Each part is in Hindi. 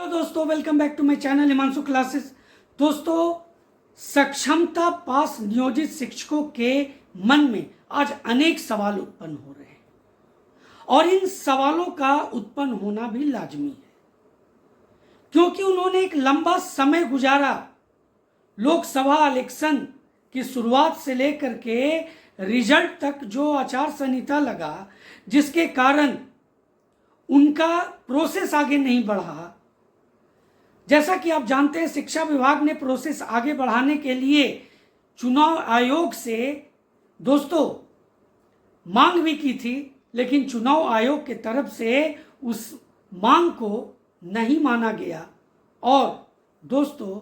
हेलो दोस्तों, welcome back to my channel Himanshu classes. दोस्तों, सक्षमता पास नियोजित शिक्षकों के मन में आज अनेक सवाल उत्पन्न हो रहे हैं और इन सवालों का उत्पन्न होना भी लाजमी है, क्योंकि उन्होंने एक लंबा समय गुजारा लोकसभा इलेक्शन की शुरुआत से लेकर के रिजल्ट तक। जो आचार संहिता लगा जिसके कारण उनका प्रोसेस आगे नहीं बढ़ा। जैसा कि आप जानते हैं, शिक्षा विभाग ने प्रोसेस आगे बढ़ाने के लिए चुनाव आयोग से दोस्तों मांग भी की थी, लेकिन चुनाव आयोग के तरफ से उस मांग को नहीं माना गया और दोस्तों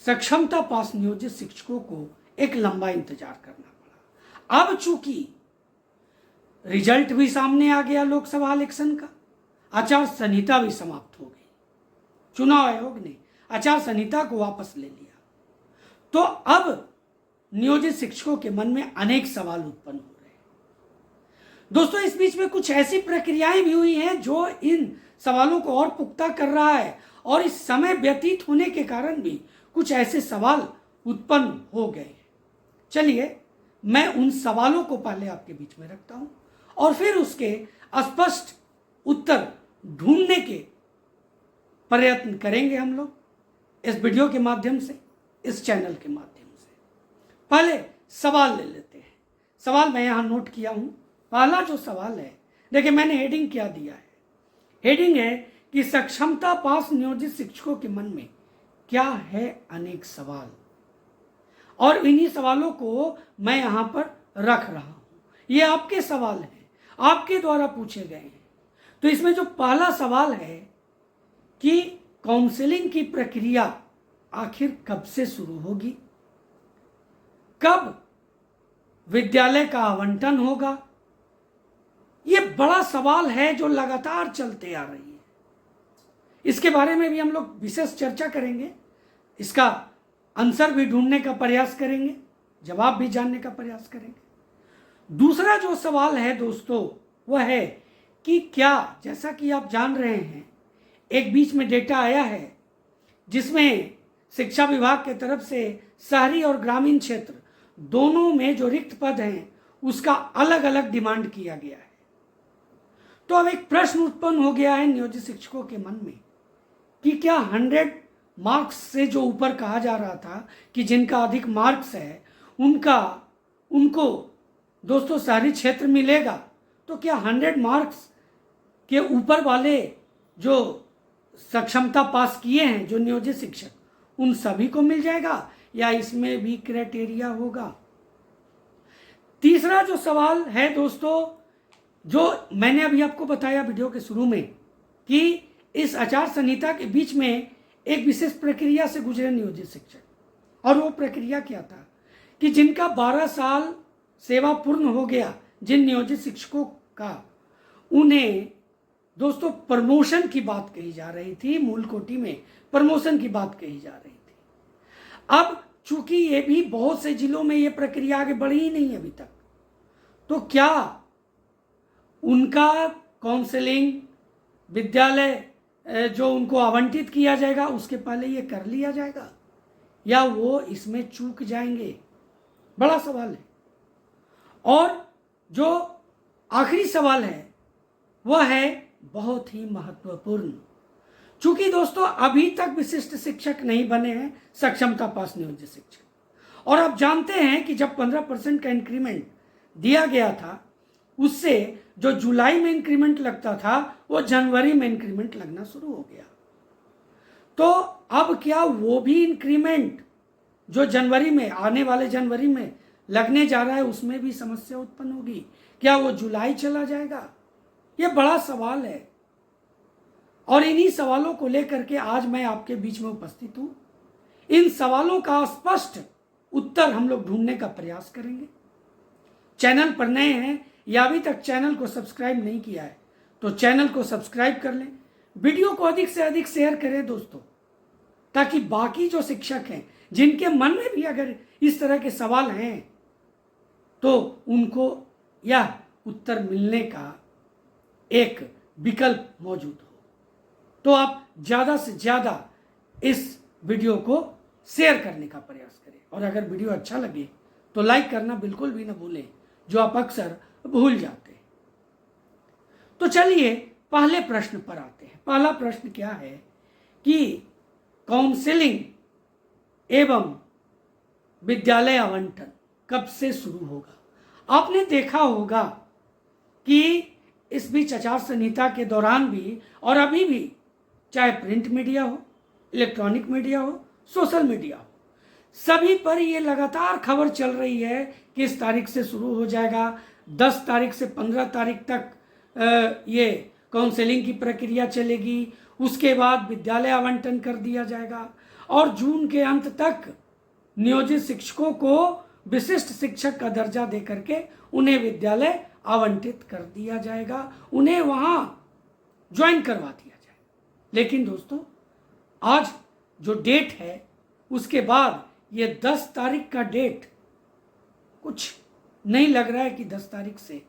सक्षमता पास नियोजित शिक्षकों को एक लंबा इंतजार करना पड़ा। अब चूंकि रिजल्ट भी सामने आ गया लोकसभा इलेक्शन का, आचार संहिता भी समाप्त हो गई, चुनाव आयोग ने आचार संहिता को वापस ले लिया, तो अब नियोजित शिक्षकों के मन में अनेक सवाल उत्पन्न हो रहे हैं। दोस्तों, इस बीच में कुछ ऐसी प्रक्रियाएं भी हुई हैं जो इन सवालों को और पुख्ता कर रहा है और इस समय व्यतीत होने के कारण भी कुछ ऐसे सवाल उत्पन्न हो गए हैं। चलिए, मैं उन सवालों को पहले आपके बीच में रखता हूं और फिर उसके स्पष्ट उत्तर ढूंढने के प्रयत्न करेंगे हम लोग इस वीडियो के माध्यम से, इस चैनल के माध्यम से। पहले सवाल ले लेते हैं। सवाल मैं यहां नोट किया हूं। पहला जो सवाल है, देखिए मैंने हेडिंग क्या दिया है। हेडिंग है कि सक्षमता पास नियोजित शिक्षकों के मन में क्या है अनेक सवाल, और इन्हीं सवालों को मैं यहां पर रख रहा हूं। ये आपके सवाल हैं, आपके द्वारा पूछे गए हैं। तो इसमें जो पहला सवाल है कि काउंसलिंग की प्रक्रिया आखिर कब से शुरू होगी, कब विद्यालय का आवंटन होगा, यह बड़ा सवाल है जो लगातार चलते आ रही है। इसके बारे में भी हम लोग विशेष चर्चा करेंगे, इसका आंसर भी ढूंढने का प्रयास करेंगे, जवाब भी जानने का प्रयास करेंगे। दूसरा जो सवाल है दोस्तों वह है कि क्या, जैसा कि आप जान रहे हैं, एक बीच में डेटा आया है जिसमें शिक्षा विभाग के तरफ से शहरी और ग्रामीण क्षेत्र दोनों में जो रिक्त पद हैं उसका अलग अलग डिमांड किया गया है। तो अब एक प्रश्न उत्पन्न हो गया है नियोजित शिक्षकों के मन में कि क्या 100 मार्क्स से जो ऊपर कहा जा रहा था कि जिनका अधिक मार्क्स है उनको दोस्तों शहरी क्षेत्र मिलेगा, तो क्या 100 मार्क्स के ऊपर वाले जो सक्षमता पास किए हैं जो नियोजित शिक्षक, उन सभी को मिल जाएगा या इसमें भी क्राइटेरिया होगा? तीसरा जो सवाल है दोस्तों, जो मैंने अभी आपको बताया वीडियो के शुरू में कि इस आचार संहिता के बीच में एक विशेष प्रक्रिया से गुजरे नियोजित शिक्षक, और वो प्रक्रिया क्या था कि जिनका 12 साल सेवा पूर्ण हो गया, जिन नियोजित शिक्षकों का, उन्हें दोस्तों प्रमोशन की बात कही जा रही थी, मूल कोटि में प्रमोशन की बात कही जा रही थी। अब चूंकि ये भी बहुत से जिलों में ये प्रक्रिया आगे बढ़ी ही नहीं अभी तक, तो क्या उनका काउंसलिंग विद्यालय जो उनको आवंटित किया जाएगा उसके पहले ये कर लिया जाएगा या वो इसमें चूक जाएंगे? बड़ा सवाल है। और जो आखिरी सवाल है वह है बहुत ही महत्वपूर्ण। चूंकि दोस्तों अभी तक विशिष्ट शिक्षक नहीं बने हैं सक्षमता पास नियोजित शिक्षक, और आप जानते हैं कि जब 15% का इंक्रीमेंट दिया गया था, उससे जो जुलाई में इंक्रीमेंट लगता था वो जनवरी में इंक्रीमेंट लगना शुरू हो गया। तो अब क्या वो भी इंक्रीमेंट जो जनवरी में, आने वाले जनवरी में लगने जा रहा है, उसमें भी समस्या उत्पन्न होगी? क्या वो जुलाई चला जाएगा? ये बड़ा सवाल है और इन्हीं सवालों को लेकर के आज मैं आपके बीच में उपस्थित हूं। इन सवालों का स्पष्ट उत्तर हम लोग ढूंढने का प्रयास करेंगे। चैनल पर नए हैं या अभी तक चैनल को सब्सक्राइब नहीं किया है तो चैनल को सब्सक्राइब कर लें, वीडियो को अधिक से अधिक शेयर करें दोस्तों, ताकि बाकी जो शिक्षक हैं जिनके मन में भी अगर इस तरह के सवाल हैं तो उनको यह उत्तर मिलने का एक विकल्प मौजूद हो। तो आप ज़्यादा से ज़्यादा इस वीडियो को शेयर करने का प्रयास करें, और अगर वीडियो अच्छा लगे तो लाइक करना बिल्कुल भी ना भूलें, जो आप अक्सर भूल जाते हैं। तो चलिए पहले प्रश्न पर आते हैं। पहला प्रश्न क्या है कि काउंसलिंग एवं विद्यालय आवंटन कब से शुरू होगा। आपने देखा होगा कि इस बीच आचार संहिता के दौरान भी और अभी भी, चाहे प्रिंट मीडिया हो, इलेक्ट्रॉनिक मीडिया हो, सोशल मीडिया हो, सभी पर ये लगातार खबर चल रही है कि इस तारीख से शुरू हो जाएगा, 10 तारीख से 15 तारीख तक ये काउंसलिंग की प्रक्रिया चलेगी, उसके बाद विद्यालय आवंटन कर दिया जाएगा और जून के अंत तक नियोजित शिक्षकों को विशिष्ट शिक्षक का दर्जा दे करके उन्हें विद्यालय आवंटित कर दिया जाएगा, उन्हें वहां ज्वाइन करवा दिया जाएगा। लेकिन दोस्तों, आज जो डेट है उसके बाद ये 10 तारीख का डेट कुछ नहीं लग रहा है कि 10 तारीख से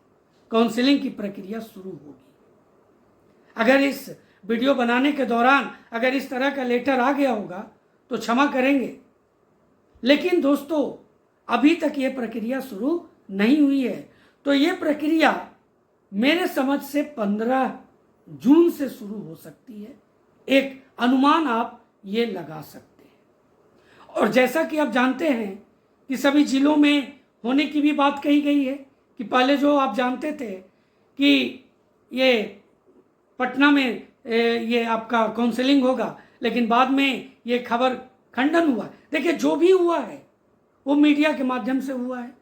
काउंसलिंग की प्रक्रिया शुरू होगी। अगर इस वीडियो बनाने के दौरान अगर इस तरह का लेटर आ गया होगा तो क्षमा करेंगे, लेकिन दोस्तों अभी तक ये प्रक्रिया शुरू नहीं हुई है। तो ये प्रक्रिया मेरे समझ से 15 जून से शुरू हो सकती है, एक अनुमान आप ये लगा सकते हैं। और जैसा कि आप जानते हैं कि सभी जिलों में होने की भी बात कही गई है कि पहले जो आप जानते थे कि ये पटना में ये आपका काउंसलिंग होगा, लेकिन बाद में ये खबर खंडन हुआ। देखिए, जो भी हुआ है वो मीडिया के माध्यम से हुआ है।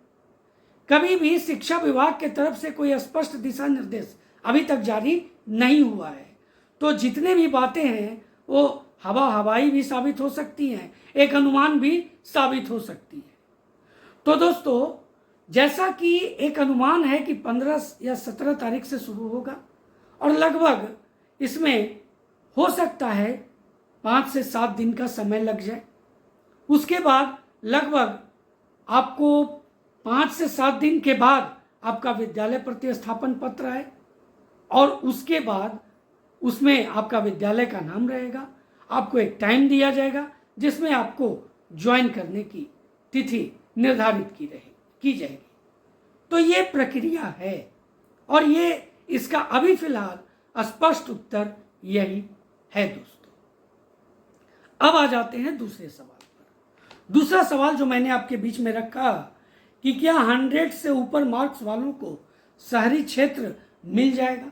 कभी भी शिक्षा विभाग के तरफ से कोई स्पष्ट दिशा निर्देश अभी तक जारी नहीं हुआ है। तो जितने भी बातें हैं वो हवाई भी साबित हो सकती हैं, एक अनुमान भी साबित हो सकती है। तो दोस्तों, जैसा कि एक अनुमान है कि 15 या 17 तारीख से शुरू होगा और लगभग इसमें हो सकता है 5 से 7 दिन का समय लग जाए। उसके बाद लगभग आपको 5 से 7 दिन के बाद आपका विद्यालय प्रतिस्थापन पत्र आए और उसके बाद उसमें आपका विद्यालय का नाम रहेगा, आपको एक टाइम दिया जाएगा जिसमें आपको ज्वाइन करने की तिथि निर्धारित की जाएगी। तो ये प्रक्रिया है और ये इसका अभी फिलहाल स्पष्ट उत्तर यही है दोस्तों। अब आ जाते हैं दूसरे सवाल पर। दूसरा सवाल जो मैंने आपके बीच में रखा कि क्या 100 से ऊपर मार्क्स वालों को शहरी क्षेत्र मिल जाएगा।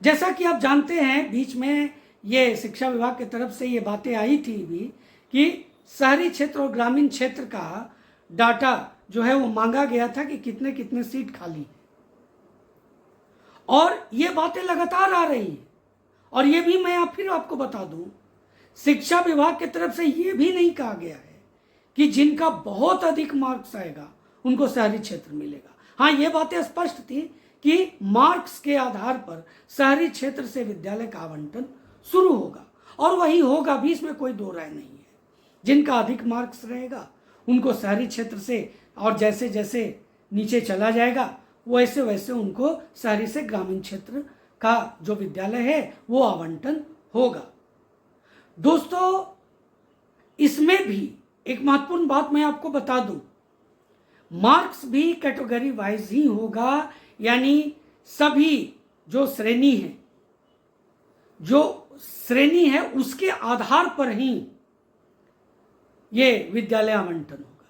जैसा कि आप जानते हैं, बीच में ये शिक्षा विभाग की तरफ से ये बातें आई थी भी कि शहरी क्षेत्र और ग्रामीण क्षेत्र का डाटा जो है वो मांगा गया था कि कितने कितने सीट खाली है, और ये बातें लगातार आ रही हैं। और ये भी मैं फिर आपको बता दूं, शिक्षा विभाग की तरफ से ये भी नहीं कहा गया है कि जिनका बहुत अधिक मार्क्स आएगा उनको शहरी क्षेत्र मिलेगा। हाँ, ये बातें स्पष्ट थी कि मार्क्स के आधार पर शहरी क्षेत्र से विद्यालय का आवंटन शुरू होगा और वही होगा भी, इसमें कोई दो राय नहीं है। जिनका अधिक मार्क्स रहेगा उनको शहरी क्षेत्र से, और जैसे जैसे नीचे चला जाएगा वैसे वैसे उनको शहरी से ग्रामीण क्षेत्र का जो विद्यालय है वो आवंटन होगा। दोस्तों, इसमें भी एक महत्वपूर्ण बात मैं आपको बता दूं, मार्क्स भी कैटेगरी वाइज ही होगा, यानी सभी जो श्रेणी है उसके आधार पर ही ये विद्यालय आवंटन होगा।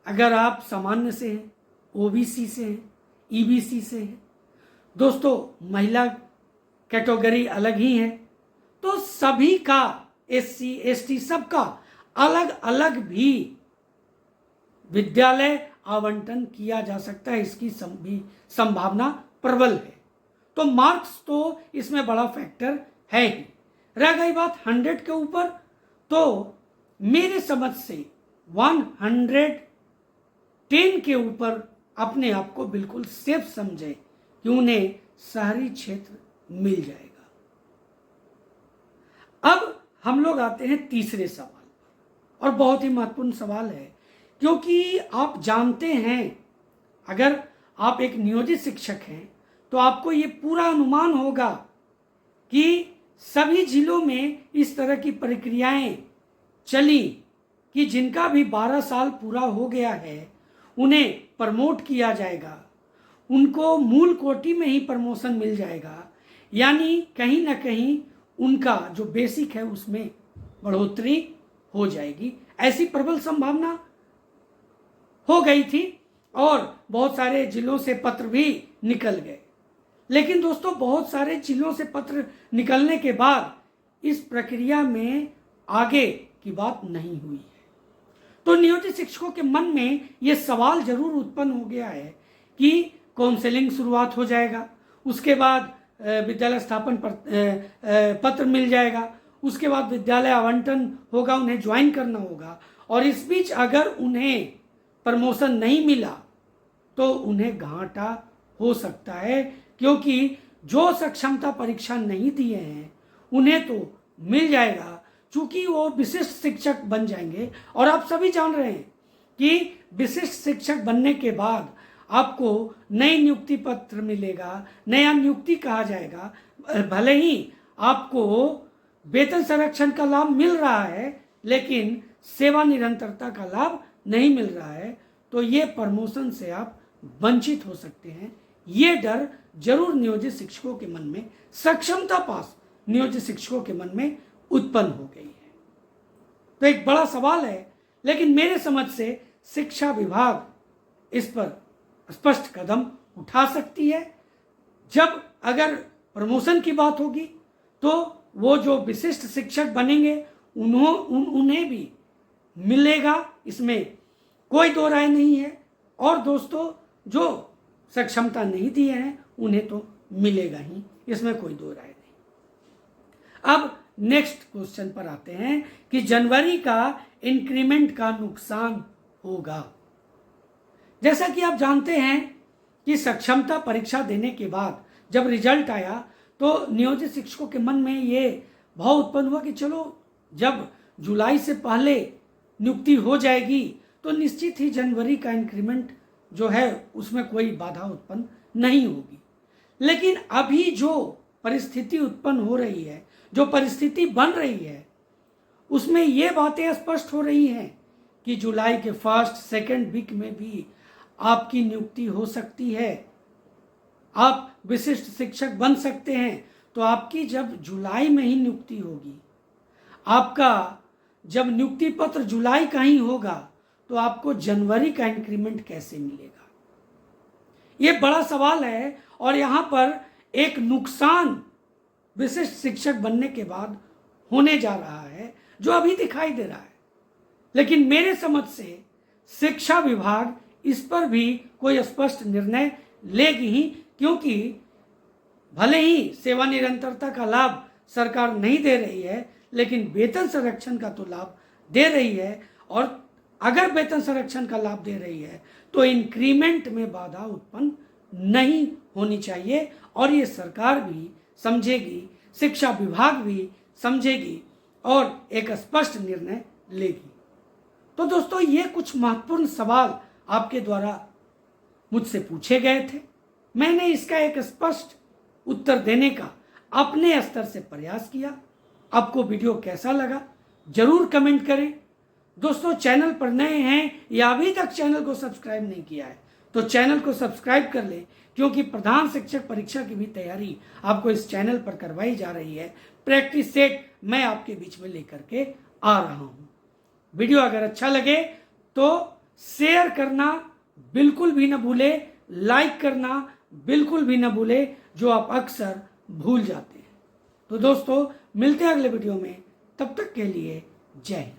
अगर आप सामान्य से हैं, ओबीसी से हैं, ईबीसी से हैं, दोस्तों महिला कैटेगरी अलग ही है, तो सभी का एससी एसटी सबका अलग अलग भी विद्यालय आवंटन किया जा सकता है, इसकी भी संभावना प्रबल है। तो मार्क्स तो इसमें बड़ा फैक्टर है ही। रह गई बात 100 के ऊपर, तो मेरे समझ से 110 के ऊपर अपने आप को बिल्कुल सेफ समझे कि उन्हें शहरी क्षेत्र मिल जाएगा। अब हम लोग आते हैं तीसरे सवाल पर, और बहुत ही महत्वपूर्ण सवाल है, क्योंकि आप जानते हैं अगर आप एक नियोजित शिक्षक हैं तो आपको ये पूरा अनुमान होगा कि सभी जिलों में इस तरह की प्रक्रियाएं चली कि जिनका भी 12 साल पूरा हो गया है उन्हें प्रमोट किया जाएगा, उनको मूल कोटि में ही प्रमोशन मिल जाएगा, यानी कहीं ना कहीं उनका जो बेसिक है उसमें बढ़ोतरी हो जाएगी। ऐसी प्रबल संभावना हो गई थी और बहुत सारे जिलों से पत्र भी निकल गए। लेकिन दोस्तों, बहुत सारे जिलों से पत्र निकलने के बाद इस प्रक्रिया में आगे की बात नहीं हुई है। तो नियोजित शिक्षकों के मन में ये सवाल जरूर उत्पन्न हो गया है कि काउंसलिंग शुरुआत हो जाएगा, उसके बाद विद्यालय स्थापन पत्र मिल जाएगा, उसके बाद विद्यालय आवंटन होगा, उन्हें ज्वाइन करना होगा, और इस बीच अगर उन्हें प्रमोशन नहीं मिला तो उन्हें घाटा हो सकता है, क्योंकि जो सक्षमता परीक्षा नहीं दिए हैं उन्हें तो मिल जाएगा, चूंकि वो विशिष्ट शिक्षक बन जाएंगे। और आप सभी जान रहे हैं कि विशिष्ट शिक्षक बनने के बाद आपको नई नियुक्ति पत्र मिलेगा, नया नियुक्ति कहा जाएगा। भले ही आपको वेतन संरक्षण का लाभ मिल रहा है, लेकिन सेवा निरंतरता का लाभ नहीं मिल रहा है, तो ये प्रमोशन से आप वंचित हो सकते हैं। ये डर जरूर नियोजित शिक्षकों के मन में, सक्षमता पास नियोजित शिक्षकों के मन में उत्पन्न हो गई है। तो एक बड़ा सवाल है, लेकिन मेरे समझ से शिक्षा विभाग इस पर स्पष्ट कदम उठा सकती है। जब अगर प्रमोशन की बात होगी तो वो जो विशिष्ट शिक्षक बनेंगे उन्हें भी मिलेगा, इसमें कोई दो राय नहीं है। और दोस्तों, जो सक्षमता नहीं दिए हैं उन्हें तो मिलेगा ही, इसमें कोई दो राय नहीं। अब नेक्स्ट क्वेश्चन पर आते हैं कि जनवरी का इंक्रीमेंट का नुकसान होगा। जैसा कि आप जानते हैं कि सक्षमता परीक्षा देने के बाद जब रिजल्ट आया तो नियोजित शिक्षकों के मन में ये भाव उत्पन्न हुआ कि चलो, जब जुलाई से पहले नियुक्ति हो जाएगी तो निश्चित ही जनवरी का इंक्रीमेंट जो है उसमें कोई बाधा उत्पन्न नहीं होगी। लेकिन अभी जो परिस्थिति उत्पन्न हो रही है, जो परिस्थिति बन रही है, उसमें ये बातें स्पष्ट हो रही हैं कि जुलाई के फर्स्ट सेकेंड वीक में भी आपकी नियुक्ति हो सकती है, आप विशिष्ट शिक्षक बन सकते हैं। तो आपकी जब जुलाई में ही नियुक्ति होगी, आपका जब नियुक्ति पत्र जुलाई का ही होगा, तो आपको जनवरी का इंक्रीमेंट कैसे मिलेगा? ये बड़ा सवाल है। और यहाँ पर एक नुकसान विशिष्ट शिक्षक बनने के बाद होने जा रहा है, जो अभी दिखाई दे रहा है। लेकिन मेरे समझ से शिक्षा विभाग इस पर भी कोई स्पष्ट निर्णय लेगी ही, क्योंकि भले ही सेवा निरंतरता का लाभ सरकार नहीं दे रही है, लेकिन वेतन संरक्षण का तो लाभ दे रही है। और अगर वेतन संरक्षण का लाभ दे रही है तो इंक्रीमेंट में बाधा उत्पन्न नहीं होनी चाहिए, और ये सरकार भी समझेगी, शिक्षा विभाग भी समझेगी और एक स्पष्ट निर्णय लेगी। तो दोस्तों, ये कुछ महत्वपूर्ण सवाल आपके द्वारा मुझसे पूछे गए थे। मैंने इसका एक स्पष्ट उत्तर देने का अपने स्तर से प्रयास किया। आपको वीडियो कैसा लगा जरूर कमेंट करें। दोस्तों, चैनल पर नए हैं या अभी तक चैनल को सब्सक्राइब नहीं किया है तो चैनल को सब्सक्राइब कर लें, क्योंकि प्रधान शिक्षक परीक्षा की भी तैयारी आपको इस चैनल पर करवाई जा रही है। प्रैक्टिस सेट मैं आपके बीच में लेकर के आ रहा हूं। वीडियो अगर अच्छा लगे तो शेयर करना बिल्कुल भी न भूले, लाइक करना बिल्कुल भी न भूले, जो आप अक्सर भूल जाते हैं। तो दोस्तों, मिलते हैं अगले वीडियो में, तब तक के लिए जय हिंद।